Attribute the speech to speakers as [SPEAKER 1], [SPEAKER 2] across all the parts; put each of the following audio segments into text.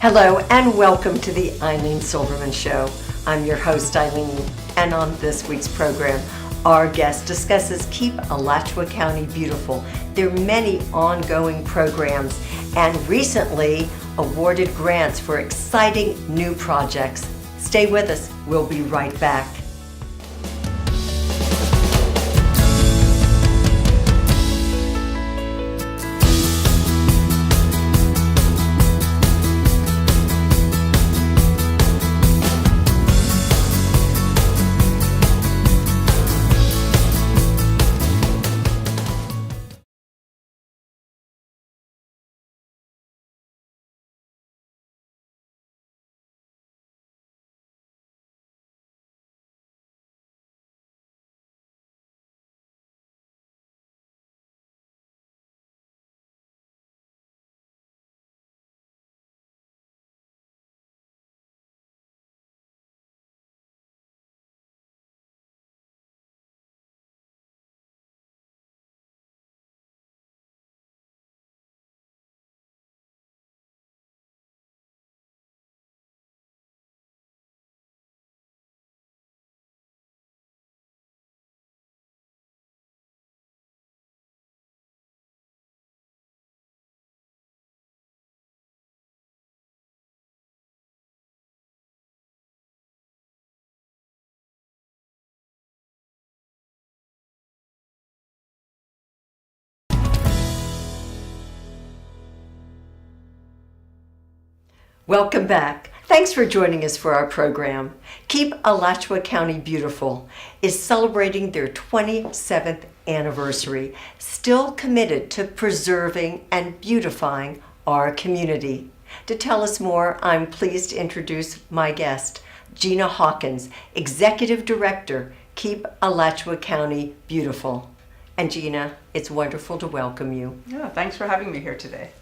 [SPEAKER 1] Hello and welcome to the Ilene Silverman Show. I'm your host, Ilene, and on this week's program, our guest discusses Keep Alachua County Beautiful, their many ongoing programs, and recently awarded grants for exciting new projects. Stay with us. We'll be right back. Welcome back. Thanks for joining us for our program. Keep Alachua County Beautiful is celebrating their 27th anniversary, still committed to preserving and beautifying our community. To tell us more, I'm pleased to introduce my guest, Gina Hawkins, Executive Director, Keep Alachua County Beautiful. And Gina, it's wonderful to welcome you.
[SPEAKER 2] Yeah, thanks for having me here today.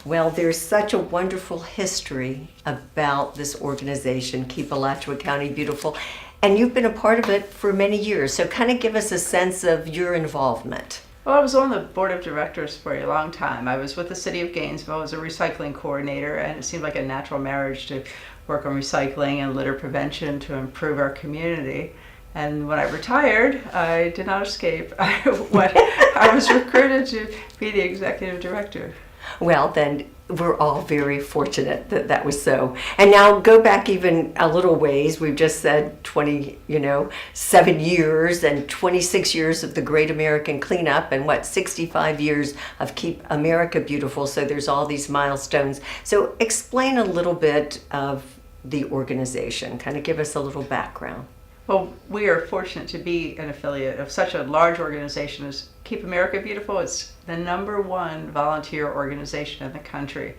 [SPEAKER 1] Well, there's such a wonderful history about this organization, Keep Alachua County Beautiful, and you've been a part of it for many years. So kind of give us a sense of your involvement.
[SPEAKER 2] Well, I was on the board of directors for a long time. I was with the city of Gainesville as a recycling coordinator, and it seemed like a natural marriage to work on recycling and litter prevention to improve our community. And when I retired, I did not escape. I was recruited to be the executive director.
[SPEAKER 1] Well, then we're all very fortunate that that was so. And now go back even a little ways. We've just said 7 years and 26 years of the Great American Cleanup and 65 years of Keep America Beautiful. So there's all these milestones. So explain a little bit of the organization. Kind of give us a little background.
[SPEAKER 2] Well, we are fortunate to be an affiliate of such a large organization as Keep America Beautiful. It's the #1 volunteer organization in the country.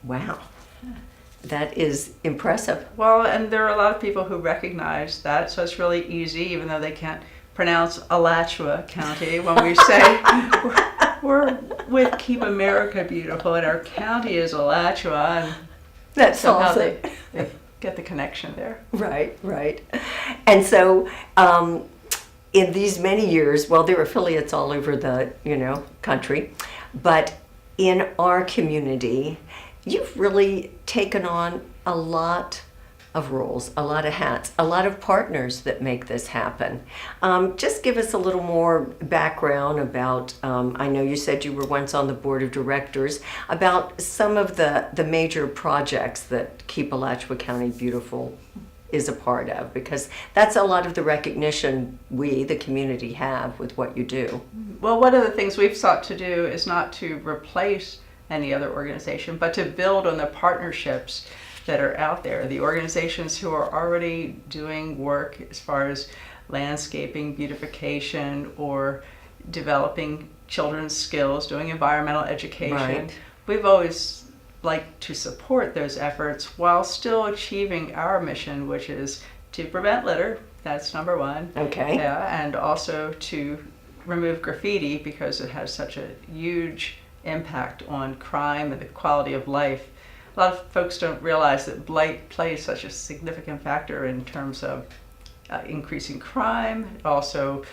[SPEAKER 1] Wow, that is impressive.
[SPEAKER 2] Well, and there are a lot of people who recognize that, so it's really easy, even though they can't pronounce Alachua County, when we say we're with Keep America Beautiful and our county is Alachua, and
[SPEAKER 1] That's
[SPEAKER 2] somehow
[SPEAKER 1] awesome.
[SPEAKER 2] they get the connection there.
[SPEAKER 1] Right. And so in these many years, well, there are affiliates all over the, country, but in our community, you've really taken on a lot of roles, a lot of hats, a lot of partners that make this happen. Just give us a little more background about, I know you said you were once on the board of directors, about some of the major projects that Keep Alachua County Beautiful is a part of, because that's a lot of the recognition we, the community, have with what you do.
[SPEAKER 2] Well, one of the things we've sought to do is not to replace any other organization, but to build on the partnerships that are out there, the organizations who are already doing work as far as landscaping, beautification, or developing children's skills, doing environmental education.
[SPEAKER 1] Right.
[SPEAKER 2] We've always liked to support those efforts while still achieving our mission, which is to prevent litter. That's #1.
[SPEAKER 1] Okay.
[SPEAKER 2] Yeah, and also to remove graffiti because it has such a huge impact on crime and the quality of life. A lot of folks don't realize that blight plays such a significant factor in terms of increasing crime. It also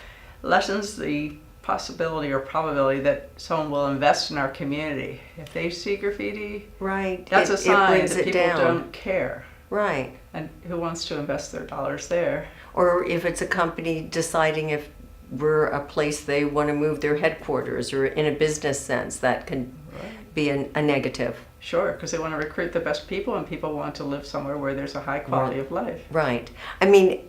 [SPEAKER 2] lessens the possibility or probability that someone will invest in our community. If they see graffiti,
[SPEAKER 1] Right.
[SPEAKER 2] that's a sign
[SPEAKER 1] brings
[SPEAKER 2] that
[SPEAKER 1] it
[SPEAKER 2] people
[SPEAKER 1] down.
[SPEAKER 2] don't care.
[SPEAKER 1] Right.
[SPEAKER 2] And who wants to invest their dollars there?
[SPEAKER 1] Or if it's a company deciding if we're a place they want to move their headquarters, or in a business sense, that can be a negative.
[SPEAKER 2] Sure, because they want to recruit the best people, and people want to live somewhere where there's a high quality of life.
[SPEAKER 1] Right. I mean,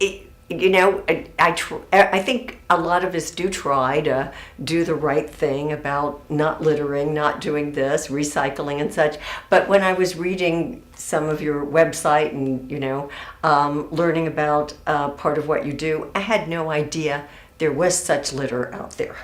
[SPEAKER 1] I think a lot of us do try to do the right thing about not littering, not doing this, recycling and such. But when I was reading some of your website and, learning about part of what you do, I had no idea there was such litter out there.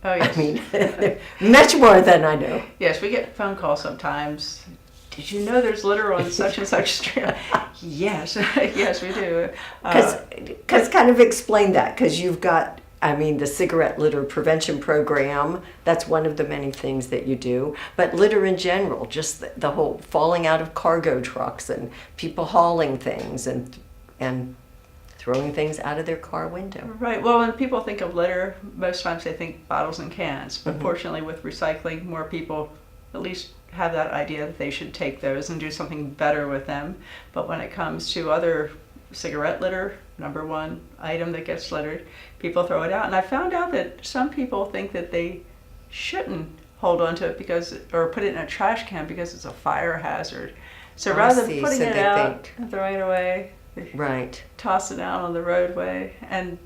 [SPEAKER 2] Oh, yes.
[SPEAKER 1] I mean, much more than I know.
[SPEAKER 2] Yes, we get phone calls sometimes. Did you know there's litter on such and such street? Yes, yes, we do.
[SPEAKER 1] Because kind of explain that, because you've got, the cigarette litter prevention program, that's one of the many things that you do. But litter in general, just the whole falling out of cargo trucks and people hauling things and throwing things out of their car window.
[SPEAKER 2] Right. Well, when people think of litter, most times they think bottles and cans. But fortunately, with recycling, more people at least have that idea that they should take those and do something better with them. But when it comes to other cigarette litter, number one item that gets littered, people throw it out. And I found out that some people think that they shouldn't hold on to it or put it in a trash can because it's a fire hazard. So rather than putting it out and throwing it away,
[SPEAKER 1] right,
[SPEAKER 2] toss it out on the roadway. And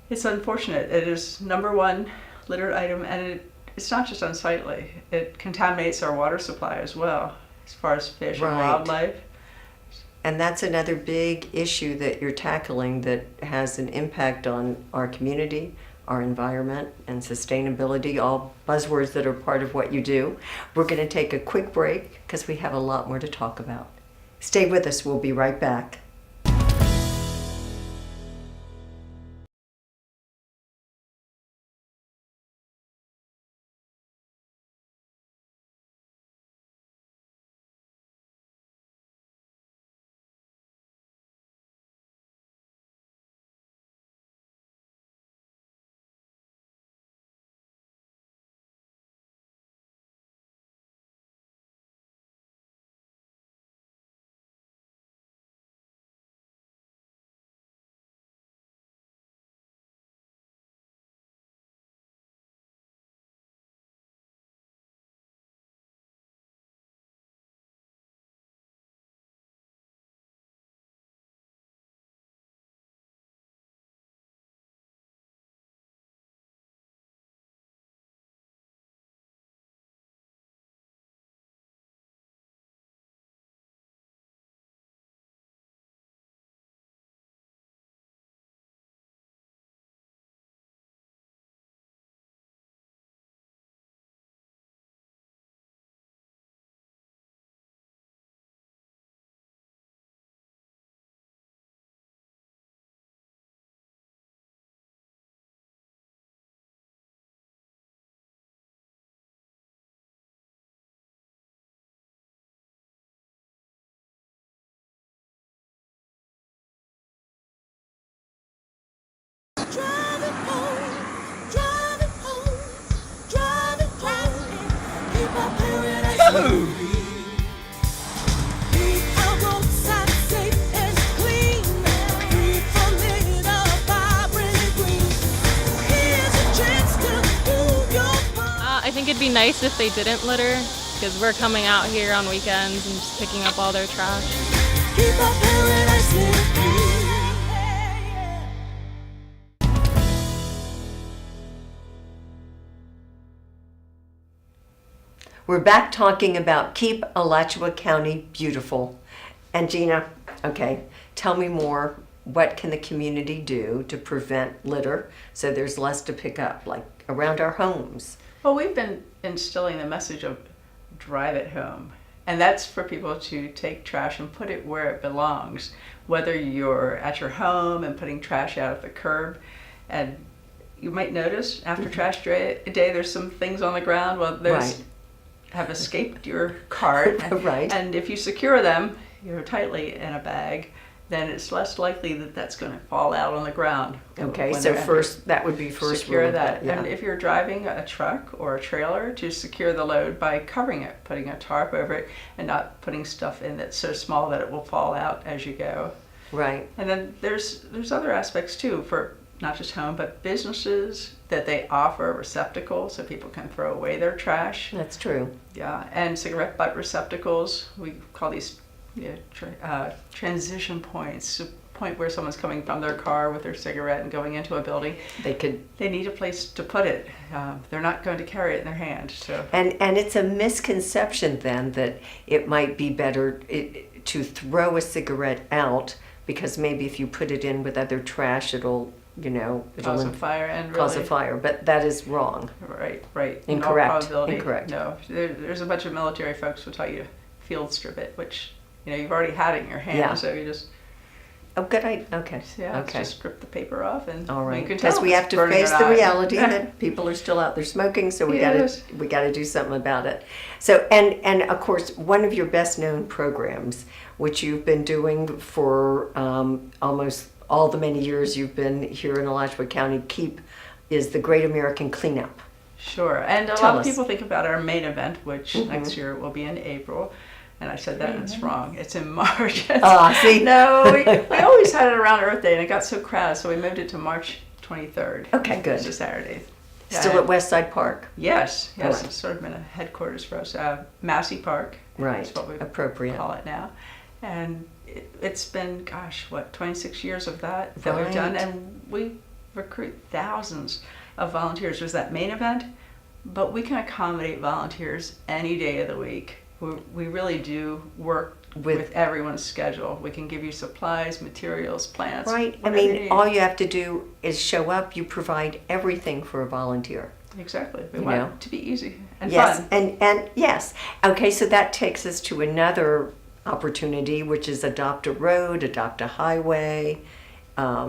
[SPEAKER 2] it's unfortunate. It is number one littered item, and it's not just unsightly. It contaminates our water supply as well, as far as fish and wildlife.
[SPEAKER 1] And that's another big issue that you're tackling that has an impact on our community, our environment, and sustainability, all buzzwords that are part of what you do. We're going to take a quick break because we have a lot more to talk about. Stay with us. We'll be right back.
[SPEAKER 3] I think it'd be nice if they didn't litter, because we're coming out here on weekends and just picking up all their trash. Keep our paradise living.
[SPEAKER 1] We're back talking about Keep Alachua County Beautiful. And Gina, okay, tell me more. What can the community do to prevent litter so there's less to pick up, like around our homes?
[SPEAKER 2] Well, we've been instilling the message of drive it home. And that's for people to take trash and put it where it belongs. Whether you're at your home and putting trash out at the curb, and you might notice after trash day there's some things on the ground. Well, those have escaped your cart.
[SPEAKER 1] Right.
[SPEAKER 2] And if you secure them, tightly in a bag, then it's less likely that that's going to fall out on the ground.
[SPEAKER 1] Okay,
[SPEAKER 2] when
[SPEAKER 1] so
[SPEAKER 2] they're
[SPEAKER 1] first, that would be first
[SPEAKER 2] secure
[SPEAKER 1] rule,
[SPEAKER 2] that.
[SPEAKER 1] yeah.
[SPEAKER 2] And if you're driving a truck or a trailer, to secure the load by covering it, putting a tarp over it, and not putting stuff in that's so small that it will fall out as you go.
[SPEAKER 1] Right.
[SPEAKER 2] And then there's other aspects too, for not just home, but businesses, that they offer receptacles so people can throw away their trash.
[SPEAKER 1] That's true.
[SPEAKER 2] Yeah, and cigarette butt receptacles. We call these transition points. A point where someone's coming from their car with their cigarette and going into a building. They need a place to put it. They're not going to carry it in their hand. So.
[SPEAKER 1] And it's a misconception then that it might be better to throw a cigarette out, because maybe if you put it in with other trash, it'll
[SPEAKER 2] Cause a fire and
[SPEAKER 1] cause a
[SPEAKER 2] really,
[SPEAKER 1] fire. But that is wrong.
[SPEAKER 2] Right. In all
[SPEAKER 1] Incorrect.
[SPEAKER 2] probability,
[SPEAKER 1] Incorrect.
[SPEAKER 2] No, there's a bunch of military folks who tell you to field strip it, which you've already had it in your hand,
[SPEAKER 1] Yeah.
[SPEAKER 2] so you just
[SPEAKER 1] Oh, good idea. Okay. Okay.
[SPEAKER 2] just strip the paper off, and
[SPEAKER 1] All right.
[SPEAKER 2] you can tell
[SPEAKER 1] Because we
[SPEAKER 2] if
[SPEAKER 1] have
[SPEAKER 2] it's
[SPEAKER 1] to
[SPEAKER 2] burning or
[SPEAKER 1] face the
[SPEAKER 2] not.
[SPEAKER 1] reality that people are still out there smoking, so we
[SPEAKER 2] Yes.
[SPEAKER 1] gotta do something about it. So and of course, one of your best known programs, which you've been doing for almost all the many years you've been here in Alachua County, is the Great American Cleanup.
[SPEAKER 2] Sure, and a
[SPEAKER 1] Tell
[SPEAKER 2] lot of
[SPEAKER 1] us.
[SPEAKER 2] people think about our main event, which
[SPEAKER 1] Mhm.
[SPEAKER 2] next year will be in April. And I said that, and it's wrong. It's in March.
[SPEAKER 1] See?
[SPEAKER 2] No, we always had it around Earth Day, and it got so crowded, so we moved it to March 23rd.
[SPEAKER 1] Okay, good.
[SPEAKER 2] It's a Saturday.
[SPEAKER 1] Still at Westside Park.
[SPEAKER 2] Yes,
[SPEAKER 1] All right.
[SPEAKER 2] it's sort of been a headquarters for us. Massey Park,
[SPEAKER 1] Right.
[SPEAKER 2] that's what we
[SPEAKER 1] Appropriate.
[SPEAKER 2] call it now. And it's been, 26 years of that we've done,
[SPEAKER 1] Right.
[SPEAKER 2] and we recruit thousands of volunteers. There's that main event, but we can accommodate volunteers any day of the week. We really do work with everyone's schedule. We can give you supplies, materials, plants.
[SPEAKER 1] Right. I
[SPEAKER 2] whatever you
[SPEAKER 1] mean,
[SPEAKER 2] need.
[SPEAKER 1] all you have to do is show up. You provide everything for a volunteer.
[SPEAKER 2] Exactly. We
[SPEAKER 1] You
[SPEAKER 2] want
[SPEAKER 1] know.
[SPEAKER 2] it to be easy and
[SPEAKER 1] Yes,
[SPEAKER 2] fun.
[SPEAKER 1] and yes. Okay, so that takes us to another opportunity, which is adopt a road, adopt a highway.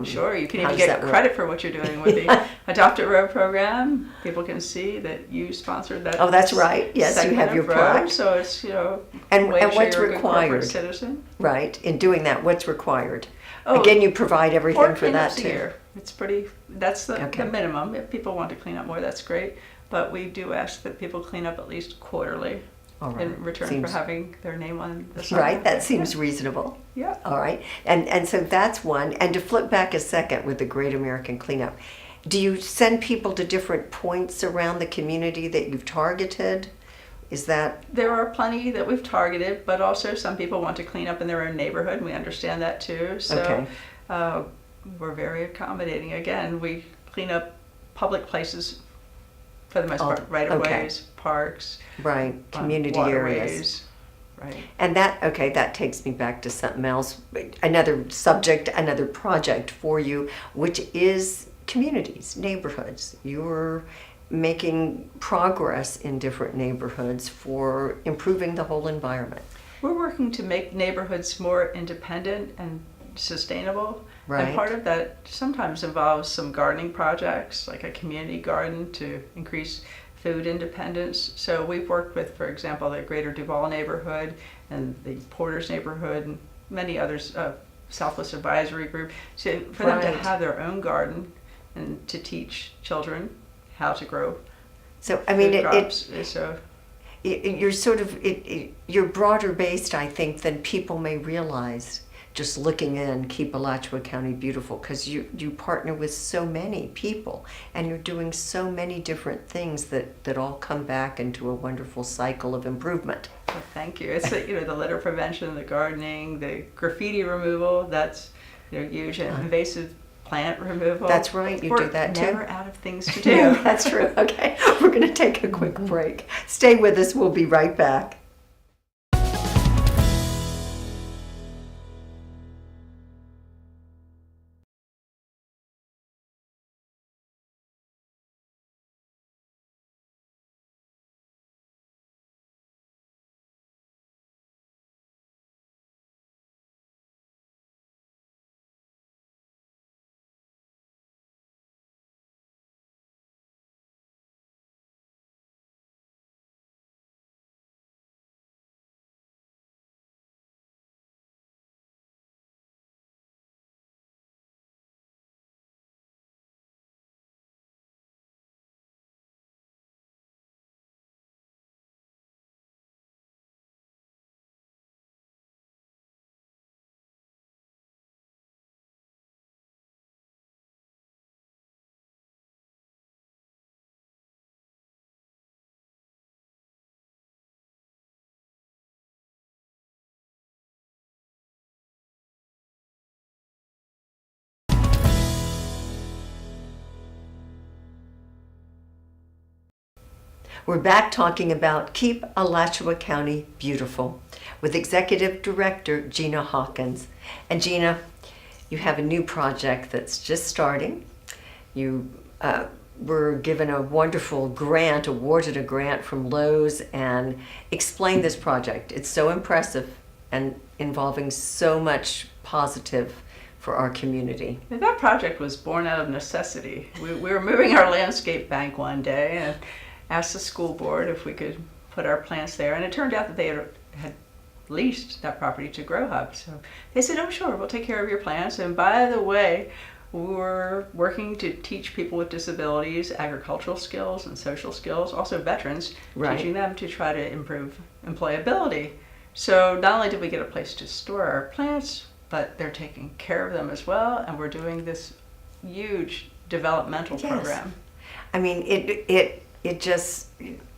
[SPEAKER 2] Sure, you can
[SPEAKER 1] how
[SPEAKER 2] even
[SPEAKER 1] does
[SPEAKER 2] get
[SPEAKER 1] that work?
[SPEAKER 2] credit for what you're doing with the Adopt a Road program. People can see that you sponsored that.
[SPEAKER 1] Oh, that's right. Yes, you
[SPEAKER 2] segment
[SPEAKER 1] have
[SPEAKER 2] of
[SPEAKER 1] your
[SPEAKER 2] road,
[SPEAKER 1] plaque.
[SPEAKER 2] So it's
[SPEAKER 1] And-
[SPEAKER 2] a way to
[SPEAKER 1] and
[SPEAKER 2] show
[SPEAKER 1] what's
[SPEAKER 2] you're a good corporate
[SPEAKER 1] required?
[SPEAKER 2] citizen.
[SPEAKER 1] Right. In doing that, what's required?
[SPEAKER 2] Oh,
[SPEAKER 1] Again, you provide everything
[SPEAKER 2] 4
[SPEAKER 1] for that
[SPEAKER 2] cleanups a
[SPEAKER 1] too.
[SPEAKER 2] year. It's pretty. That's the
[SPEAKER 1] Okay.
[SPEAKER 2] minimum. If people want to clean up more, that's great. But we do ask that people clean up at least quarterly
[SPEAKER 1] All right.
[SPEAKER 2] in return
[SPEAKER 1] Seems-
[SPEAKER 2] for having their name on the sign.
[SPEAKER 1] Right. That seems reasonable.
[SPEAKER 2] Yeah.
[SPEAKER 1] All right. And so that's one. And to flip back a second with the Great American Cleanup, do you send people to different points around the community that you've targeted? Is that
[SPEAKER 2] There are plenty that we've targeted, but also some people want to clean up in their own neighborhood, and we understand that too. So
[SPEAKER 1] Okay.
[SPEAKER 2] we're very accommodating. Again, we clean up public places for the most
[SPEAKER 1] All-
[SPEAKER 2] part, right of
[SPEAKER 1] okay.
[SPEAKER 2] ways, parks,
[SPEAKER 1] right? Community
[SPEAKER 2] waterways.
[SPEAKER 1] areas.
[SPEAKER 2] Right.
[SPEAKER 1] And that takes me back to something else, another subject, another project for you, which is communities, neighborhoods. You're making progress in different neighborhoods for improving the whole environment.
[SPEAKER 2] We're working to make neighborhoods more independent and sustainable.
[SPEAKER 1] Right.
[SPEAKER 2] And part of that sometimes involves some gardening projects, like a community garden to increase food independence. So we've worked with, for example, the Greater Duval neighborhood and the Porters neighborhood and many others, Southwest Advisory Group, for them to
[SPEAKER 1] Right.
[SPEAKER 2] have their own garden and to teach children how to grow
[SPEAKER 1] So I mean,
[SPEAKER 2] food crops. So
[SPEAKER 1] you're sort of you're broader based, I think, than people may realize. Just looking in, keep Alachua County beautiful, because you partner with so many people, and you're doing so many different things that all come back into a wonderful cycle of improvement.
[SPEAKER 2] well, thank you. It's the litter prevention, the gardening, the graffiti removal. That's huge, and invasive plant removal.
[SPEAKER 1] That's right, you do that too.
[SPEAKER 2] We're never out of things to do.
[SPEAKER 1] That's true. Okay, we're going to take a quick break. Stay with us. We'll be right back. We're back talking about Keep Alachua County Beautiful with Executive Director Gina Hawkins. And Gina, you have a new project that's just starting. You were given a wonderful grant, awarded a grant from Lowe's, and explain this project. It's so impressive and involving so much positive for our community.
[SPEAKER 2] And that project was born out of necessity. We were moving our landscape bank one day and asked the school board if we could put our plants there, and it turned out that they had leased that property to Grow Hub. So they said, oh sure, we'll take care of your plants. And by the way, we were working to teach people with disabilities agricultural skills and social skills, also veterans,
[SPEAKER 1] Right.
[SPEAKER 2] teaching them to try to improve employability. So not only did we get a place to store our plants, but they're taking care of them as well, and we're doing this huge developmental
[SPEAKER 1] Yes.
[SPEAKER 2] program.
[SPEAKER 1] I mean, it just,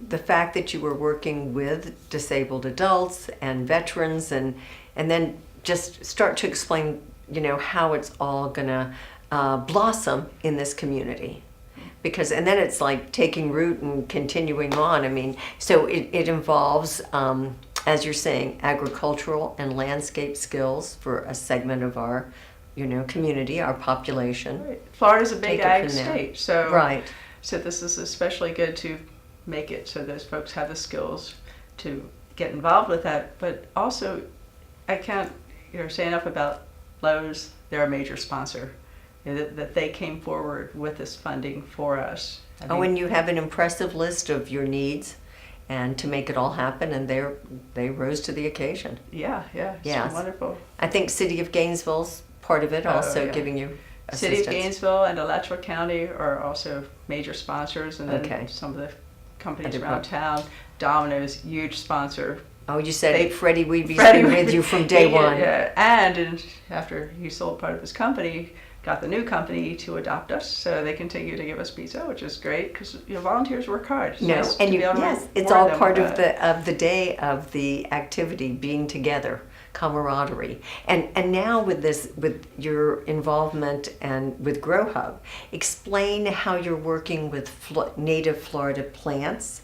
[SPEAKER 1] the fact that you were working with disabled adults and veterans, and then just start to explain, how it's all gonna blossom in this community. Because, and then it's like taking root and continuing on. I mean, so it involves, as you're saying, agricultural and landscape skills for a segment of our, community, our population.
[SPEAKER 2] Right. Florida's a big
[SPEAKER 1] Take it
[SPEAKER 2] ag
[SPEAKER 1] from there.
[SPEAKER 2] state, so
[SPEAKER 1] Right.
[SPEAKER 2] so this is especially good to make it so those folks have the skills to get involved with that. But also, I can't say enough about Lowe's. They're a major sponsor. That they came forward with this funding for us.
[SPEAKER 1] Oh, and you have an impressive list of your needs, and to make it all happen, and they rose to the occasion.
[SPEAKER 2] Yeah, it's
[SPEAKER 1] Yes.
[SPEAKER 2] wonderful.
[SPEAKER 1] I think City of Gainesville's part of it,
[SPEAKER 2] Oh,
[SPEAKER 1] also
[SPEAKER 2] yeah.
[SPEAKER 1] giving you
[SPEAKER 2] City
[SPEAKER 1] assistance.
[SPEAKER 2] of Gainesville and Alachua County are also major sponsors, and then
[SPEAKER 1] Okay.
[SPEAKER 2] some of the companies
[SPEAKER 1] Other
[SPEAKER 2] around town. Domino's, huge sponsor.
[SPEAKER 1] Oh, you said
[SPEAKER 2] They-
[SPEAKER 1] Freddie Weeby's
[SPEAKER 2] Freddie
[SPEAKER 1] been with you from day one.
[SPEAKER 2] Yeah, and after he sold part of his company, got the new company to adopt us, so they continue to give us pizza, which is great because volunteers work hard. It's
[SPEAKER 1] No,
[SPEAKER 2] nice
[SPEAKER 1] and
[SPEAKER 2] to
[SPEAKER 1] you,
[SPEAKER 2] be able to
[SPEAKER 1] yes, it's
[SPEAKER 2] reward
[SPEAKER 1] all
[SPEAKER 2] them
[SPEAKER 1] part
[SPEAKER 2] with
[SPEAKER 1] of
[SPEAKER 2] that.
[SPEAKER 1] the day of the activity, being together, camaraderie. And now with your involvement and with Grow Hub, explain how you're working with native Florida plants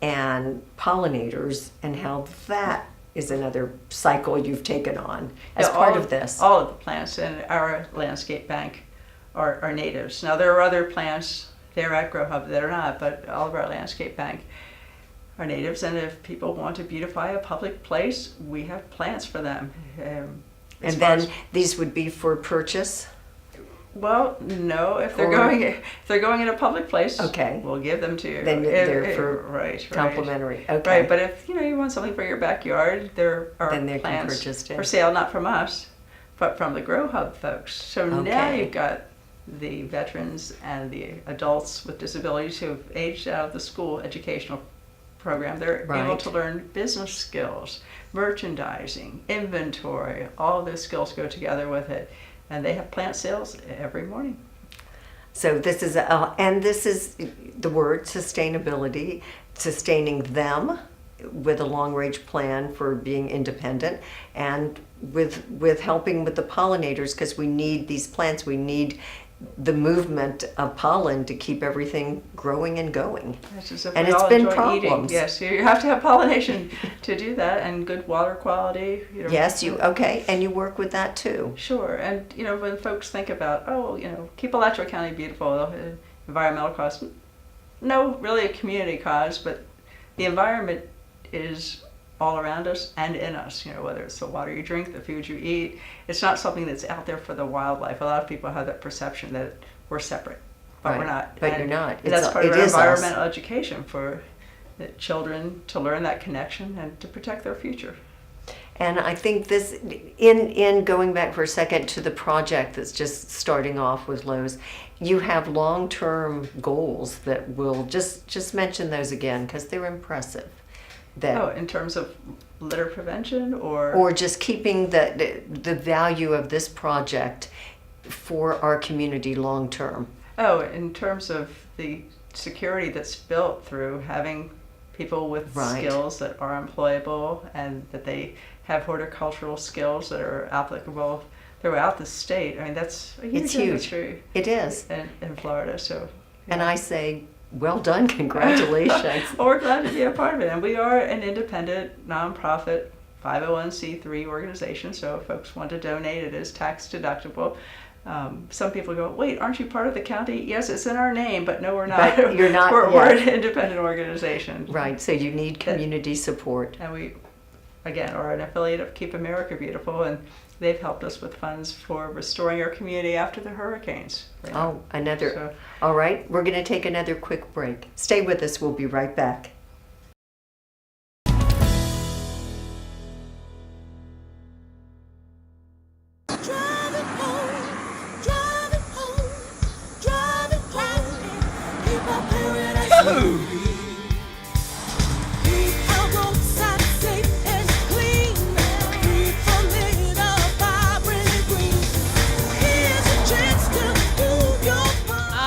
[SPEAKER 1] and pollinators, and how that is another cycle you've taken on as
[SPEAKER 2] Yeah,
[SPEAKER 1] part of this.
[SPEAKER 2] All of the plants in our landscape bank are natives. Now there are other plants there at Grow Hub that are not, but all of our landscape bank are natives. And if people want to beautify a public place, we have plants for them. As
[SPEAKER 1] And
[SPEAKER 2] far
[SPEAKER 1] then
[SPEAKER 2] as-
[SPEAKER 1] these would be for purchase.
[SPEAKER 2] well, no, if they're
[SPEAKER 1] Or-
[SPEAKER 2] going in a public place,
[SPEAKER 1] Okay.
[SPEAKER 2] we'll give them to you.
[SPEAKER 1] Then they're for
[SPEAKER 2] right.
[SPEAKER 1] Complimentary. Okay.
[SPEAKER 2] Right, but if you want something for your backyard, there are
[SPEAKER 1] Then they can
[SPEAKER 2] plants
[SPEAKER 1] purchase it.
[SPEAKER 2] for sale, not from us, but from the Grow Hub folks. So now
[SPEAKER 1] Okay.
[SPEAKER 2] you've got the veterans and the adults with disabilities who have aged out of the school educational program. They're able
[SPEAKER 1] Right.
[SPEAKER 2] to learn business skills, merchandising, inventory. All those skills go together with it, and they have plant sales every morning.
[SPEAKER 1] So this is and this is the word sustainability, sustaining them with a long-range plan for being independent, and with helping with the pollinators, because we need these plants. We need the movement of pollen to keep everything growing and going.
[SPEAKER 2] It's as if
[SPEAKER 1] And
[SPEAKER 2] we
[SPEAKER 1] it's
[SPEAKER 2] all
[SPEAKER 1] been
[SPEAKER 2] enjoy
[SPEAKER 1] problems.
[SPEAKER 2] eating. Yes, you have to have pollination to do that, and good water quality.
[SPEAKER 1] Yes, okay, and you work with that too.
[SPEAKER 2] Sure, and when folks think about, keep Alachua County beautiful, environmental cause, no, really a community cause, but the environment is all around us and in us, whether it's the water you drink, the food you eat. It's not something that's out there for the wildlife. A lot of people have that perception that we're separate, but
[SPEAKER 1] Right.
[SPEAKER 2] we're not.
[SPEAKER 1] But
[SPEAKER 2] And
[SPEAKER 1] you're not.
[SPEAKER 2] that's part of
[SPEAKER 1] It
[SPEAKER 2] our
[SPEAKER 1] is us.
[SPEAKER 2] environmental education for the children to learn that connection and to protect their future.
[SPEAKER 1] And I think this, in going back for a second to the project that's just starting off with Lowe's, you have long-term goals that will just mention those again, because they're impressive. That
[SPEAKER 2] In terms of litter prevention
[SPEAKER 1] or just keeping the value of this project for our community long-term.
[SPEAKER 2] in terms of the security that's built through having people with
[SPEAKER 1] Right.
[SPEAKER 2] skills that are employable and that they have horticultural skills that are applicable throughout the state. I mean, that's a huge
[SPEAKER 1] It's huge.
[SPEAKER 2] industry
[SPEAKER 1] It is.
[SPEAKER 2] in Florida. So,
[SPEAKER 1] And I say well done. Congratulations.
[SPEAKER 2] Well, we're glad to be a part of it. And we are an independent, nonprofit, 501c3 organization. So if folks want to donate, it is tax deductible. Some people go, wait, aren't you part of the county? Yes, it's in our name, but no, we're not.
[SPEAKER 1] But you're not.
[SPEAKER 2] We're an independent organization.
[SPEAKER 1] Right, so you need community support.
[SPEAKER 2] And we, again, are an affiliate of Keep America Beautiful, and they've helped us with funds for restoring our community after the hurricanes.
[SPEAKER 1] Oh, another.
[SPEAKER 2] So,
[SPEAKER 1] all right, we're going to take another quick break. Stay with us. We'll be right back.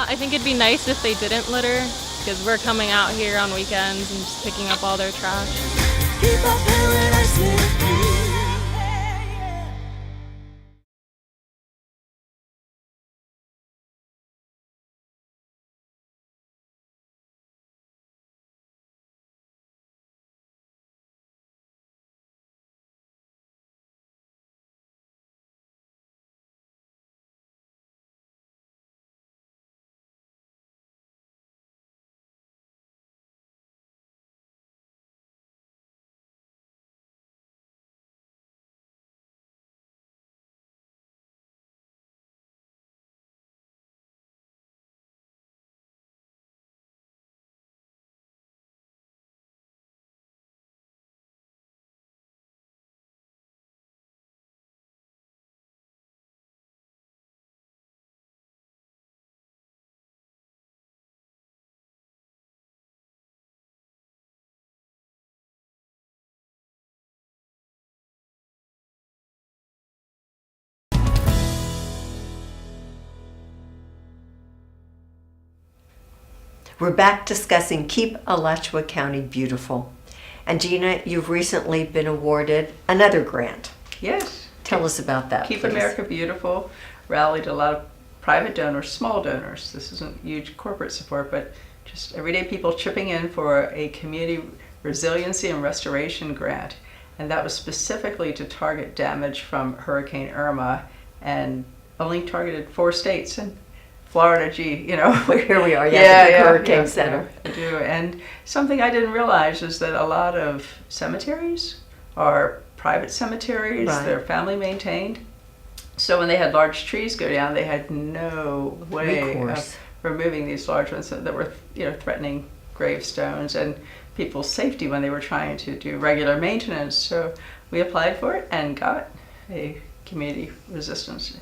[SPEAKER 3] I think it'd be nice if they didn't litter, because we're coming out here on weekends and just picking up all their trash.
[SPEAKER 4] Keep our paradise clean.
[SPEAKER 1] We're back discussing Keep Alachua County Beautiful. And Gina, you've recently been awarded another grant.
[SPEAKER 2] yes.
[SPEAKER 1] Tell us about that,
[SPEAKER 2] Keep
[SPEAKER 1] please.
[SPEAKER 2] America Beautiful rallied a lot of private donors, small donors. This isn't huge corporate support, but just everyday people chipping in for a community resiliency and restoration grant. And that was specifically to target damage from Hurricane Irma, and only targeted 4 states. And Florida, gee,
[SPEAKER 1] Here we are, the Hurricane Center.
[SPEAKER 2] We do. And something I didn't realize is that a lot of cemeteries are private cemeteries.
[SPEAKER 1] Right.
[SPEAKER 2] They're family maintained. So when they had large trees go down, they had no way
[SPEAKER 1] Recourse.
[SPEAKER 2] of removing these large ones that were, threatening gravestones and people's safety when they were trying to do regular maintenance. So we applied for it and got a community resiliency,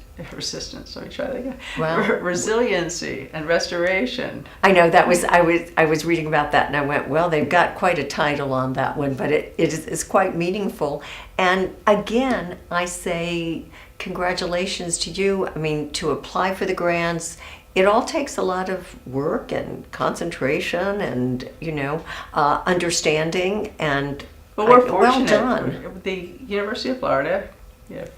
[SPEAKER 1] Wow.
[SPEAKER 2] resiliency and restoration.
[SPEAKER 1] I know that was I was reading about that and I went, well, they've got quite a title on that one, but it's quite meaningful. And again, I say congratulations to you. I mean, to apply for the grants, it all takes a lot of work and concentration and understanding, and
[SPEAKER 2] Well, we're
[SPEAKER 1] well
[SPEAKER 2] fortunate.
[SPEAKER 1] done.
[SPEAKER 2] The University of Florida,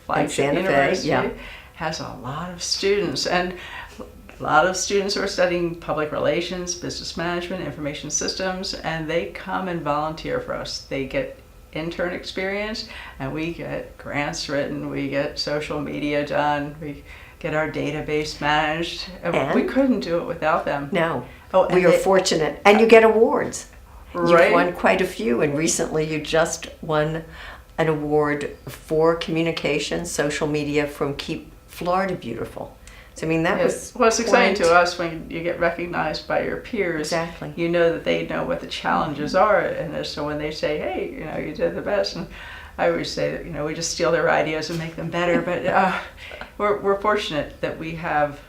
[SPEAKER 2] flagship
[SPEAKER 1] Santa Fe,
[SPEAKER 2] university,
[SPEAKER 1] yeah.
[SPEAKER 2] has a lot of students, and a lot of students who are studying public relations, business management, information systems, and they come and volunteer for us. They get intern experience, and we get grants written, we get social media done, we get our database managed. And we couldn't do it without them.
[SPEAKER 1] No,
[SPEAKER 2] Oh,
[SPEAKER 1] we are fortunate, and you get awards.
[SPEAKER 2] Right.
[SPEAKER 1] You've won quite a few, and recently you just won an award for communication, social media from Keep Florida Beautiful. So I mean that was
[SPEAKER 2] Well, it's exciting
[SPEAKER 1] quite-
[SPEAKER 2] to us when you get recognized by your peers.
[SPEAKER 1] Exactly.
[SPEAKER 2] You know that they know what the challenges are, and so when they say, "Hey, you did the best," and I always say that we just steal their ideas and make them better. But we're fortunate that we have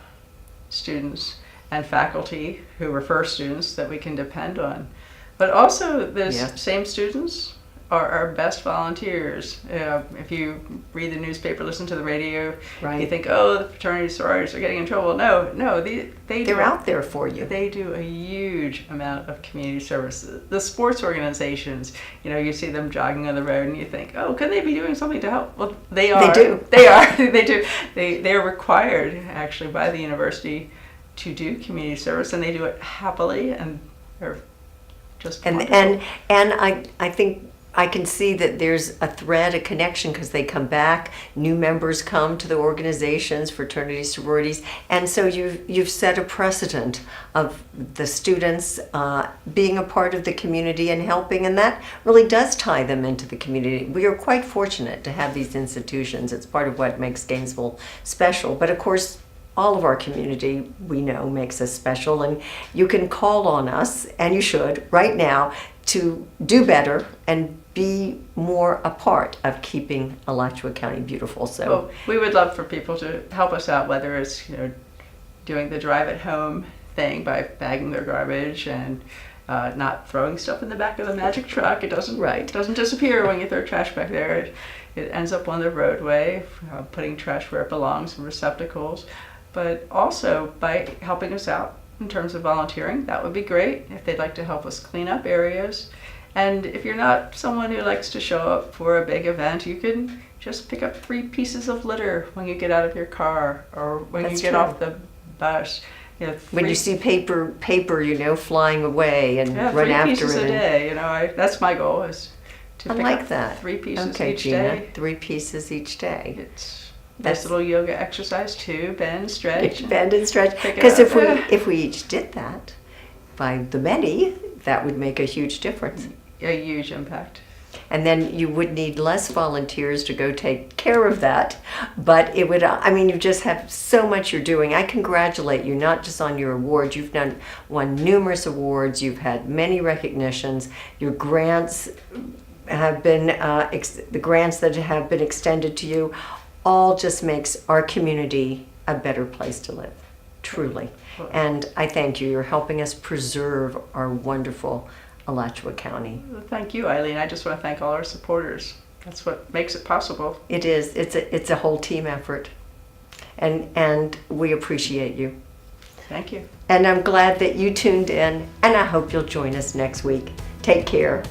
[SPEAKER 2] students and faculty who refer students that we can depend on. But also, those
[SPEAKER 1] Yeah.
[SPEAKER 2] same students are our best volunteers. If you read the newspaper, listen to the radio,
[SPEAKER 1] Right.
[SPEAKER 2] you think, oh, the fraternities, sororities are getting in trouble. No,
[SPEAKER 1] they're out there for you.
[SPEAKER 2] They do a huge amount of community service. The sports organizations, you see them jogging on the road, and you think, oh, could they be doing something to help? Well, they are.
[SPEAKER 1] They do.
[SPEAKER 2] They are. They do. They are required, actually, by the university to do community service, and they do it happily, and they're just
[SPEAKER 1] And
[SPEAKER 2] wonderful.
[SPEAKER 1] I think I can see that there's a thread, a connection, because they come back. New members come to the organizations, fraternities, sororities, and so you've set a precedent of the students being a part of the community and helping, and that really does tie them into the community. We are quite fortunate to have these institutions. It's part of what makes Gainesville special. But of course, all of our community, we know, makes us special, and you can call on us, and you should, right now, to do better and be more a part of keeping Alachua County beautiful. So
[SPEAKER 2] Well, we would love for people to help us out, whether it's doing the drive at home thing by bagging their garbage and not throwing stuff in the back of the magic truck. It doesn't
[SPEAKER 1] Right.
[SPEAKER 2] doesn't disappear when you throw trash back there. It ends up on the roadway, putting trash where it belongs in receptacles. But also by helping us out in terms of volunteering, that would be great if they'd like to help us clean up areas. And if you're not someone who likes to show up for a big event, you can just pick up 3 pieces of litter when you get out of your car or when
[SPEAKER 1] That's
[SPEAKER 2] you get
[SPEAKER 1] true.
[SPEAKER 2] off the bus.
[SPEAKER 1] when you see paper, flying away and
[SPEAKER 2] yeah,
[SPEAKER 1] run
[SPEAKER 2] 3
[SPEAKER 1] after
[SPEAKER 2] pieces
[SPEAKER 1] it.
[SPEAKER 2] a day. That's my goal, is to
[SPEAKER 1] I
[SPEAKER 2] pick
[SPEAKER 1] like
[SPEAKER 2] up
[SPEAKER 1] that.
[SPEAKER 2] 3 pieces
[SPEAKER 1] Okay,
[SPEAKER 2] each
[SPEAKER 1] Gina,
[SPEAKER 2] day.
[SPEAKER 1] 3 pieces each day.
[SPEAKER 2] It's
[SPEAKER 1] That's-
[SPEAKER 2] nice little yoga exercise too. Bend, stretch.
[SPEAKER 1] Bend and stretch.
[SPEAKER 2] Pick it
[SPEAKER 1] Because
[SPEAKER 2] up.
[SPEAKER 1] if we each did that by the many, that would make a huge difference.
[SPEAKER 2] A huge impact.
[SPEAKER 1] And then you would need less volunteers to go take care of that. But it would, I mean, you just have so much you're doing. I congratulate you, not just on your awards. You've won numerous awards. You've had many recognitions. Your grants have been, the grants that have been extended to you, all just makes our community a better place to live, truly. And I thank you. You're helping us preserve our wonderful Alachua County.
[SPEAKER 2] Thank you, Eileen. I just want to thank all our supporters. That's what makes it possible.
[SPEAKER 1] It is. It's a whole team effort, and we appreciate you.
[SPEAKER 2] Thank you.
[SPEAKER 1] And I'm glad that you tuned in, and I hope you'll join us next week. Take care.